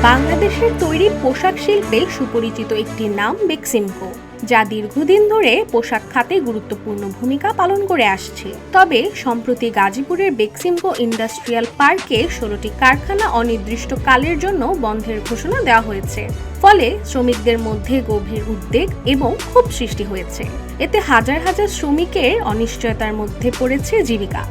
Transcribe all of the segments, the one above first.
বাংলাদেশের তৈরি পোশাক শিল্পে সুপরিচিত একটি নাম বেক্সিমকো, যা দীর্ঘদিন ধরে পোশাক খাতে গুরুত্বপূর্ণ ভূমিকা পালন করে আসছে। তবে সম্প্রতি গাজীপুরের বেক্সিমকো ইন্ডাস্ট্রিয়াল পার্কে 16টি কারখানা অনির্দিষ্টকালের জন্য বন্ধের ঘোষণা দেওয়া হয়েছে। ফলে শ্রমিকদের মধ্যে গভীর উদ্বেগ এবং ক্ষোভ সৃষ্টি হয়েছে। এতে হাজার হাজার শ্রমিকের অনিশ্চয়তার মধ্যে পড়েছে জীবিকা।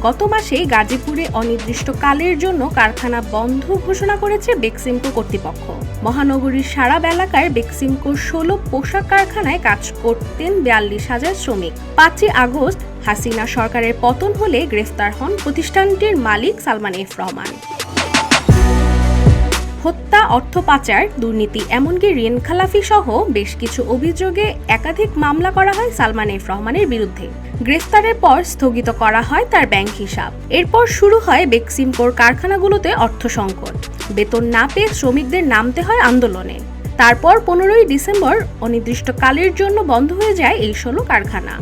গত মাসে গাজীপুরে অনির্দিষ্টকালের জন্য কারখানা বন্ধ ঘোষণা করেছে বেক্সিমকো কর্তৃপক্ষ। মহানগরীর সারাব এলাকার বেক্সিমকোর 16 পোশাক কারখানায় কাজ করতেন 42,000 শ্রমিক। 5 আগস্ট হাসিনা সরকারের পতন হলে গ্রেফতার হন প্রতিষ্ঠানটির মালিক সালমান এফ রহমান। হত্যা, অর্থ পাচার, দুর্নীতি এমনকি ঋণ খেলাপি সহ বেশ কিছু অভিযোগে একাধিক মামলা করা হয় সালমান এফ রহমানের বিরুদ্ধে। গ্রেফতারের পর স্থগিত করা হয় তার ব্যাংক হিসাব। এরপর শুরু হয় বেক্সিমকোর কারখানাগুলোতে অর্থ সংকট। বেতন না পেয়ে শ্রমিকদের নামতে হয় আন্দোলনে। তারপর 15ই ডিসেম্বর অনির্দিষ্টকালের জন্য বন্ধ হয়ে যায় এই 16 কারখানা।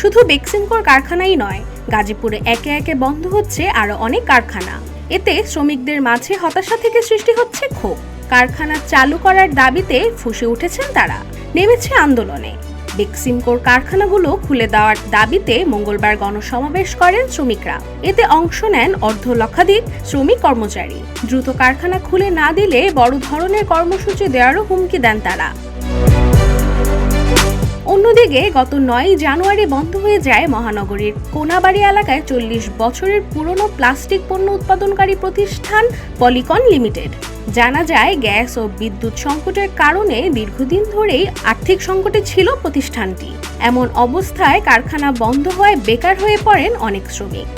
শুধু বেক্সিমকোর কারখানাই নয়, গাজীপুরে একে একে বন্ধ হচ্ছে আরও অনেক কারখানা। এতে শ্রমিকদের মাঝে হতাশা থেকে সৃষ্টি হচ্ছে ক্ষোভ। কারখানা চালু করার দাবিতে ফুঁসে উঠেছেন তারা, নেমেছে আন্দোলনে। বেক্সিমকোর কারখানাগুলো খুলে দেওয়ার দাবিতে মঙ্গলবার গণসমাবেশ করেন শ্রমিকরা। এতে অংশ নেন অর্ধলক্ষাধিক শ্রমিক কর্মচারী। দ্রুত কারখানা খুলে না দিলে বড় ধরনের কর্মসূচি দেওয়ারও হুমকি দেন তারা। অন্যদিকে গত 9 জানুয়ারি বন্ধ হয়ে যায় মহানগরীর কোনাবাড়ি এলাকায় 40 বছরের পুরনো প্লাস্টিক পণ্য উৎপাদনকারী প্রতিষ্ঠান পলিকন লিমিটেড। জানা যায়, গ্যাস ও বিদ্যুৎ সংকটের কারণে দীর্ঘদিন ধরেই আর্থিক সংকটে ছিল প্রতিষ্ঠানটি। এমন অবস্থায় কারখানা বন্ধ হওয়ায় বেকার হয়ে পড়েন অনেক শ্রমিক।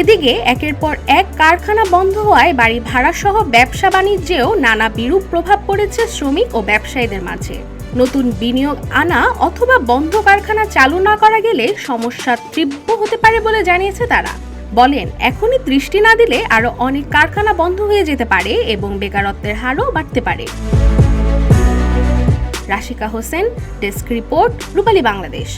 এদিকে একের পর এক কারখানা বন্ধ হওয়ায় বাড়ি ভাড়া সহ ব্যবসা বাণিজ্যেও নানা বিরূপ প্রভাব পড়েছে শ্রমিক ও ব্যবসায়ীদের মাঝে। নতুন বিনিয়োগ আনা অথবা বন্ধ কারখানা চালু না করা গেলে সমস্যা তীব্র হতে পারে বলে জানিয়েছে তারা। বলেন, এখনই দৃষ্টি না দিলে আরো অনেক কারখানা বন্ধ হয়ে যেতে পারে এবং বেকারত্বের হারও বাড়তে পারে। রাশিকা হোসেন, ডেস্ক রিপোর্ট, রূপালী বাংলাদেশ।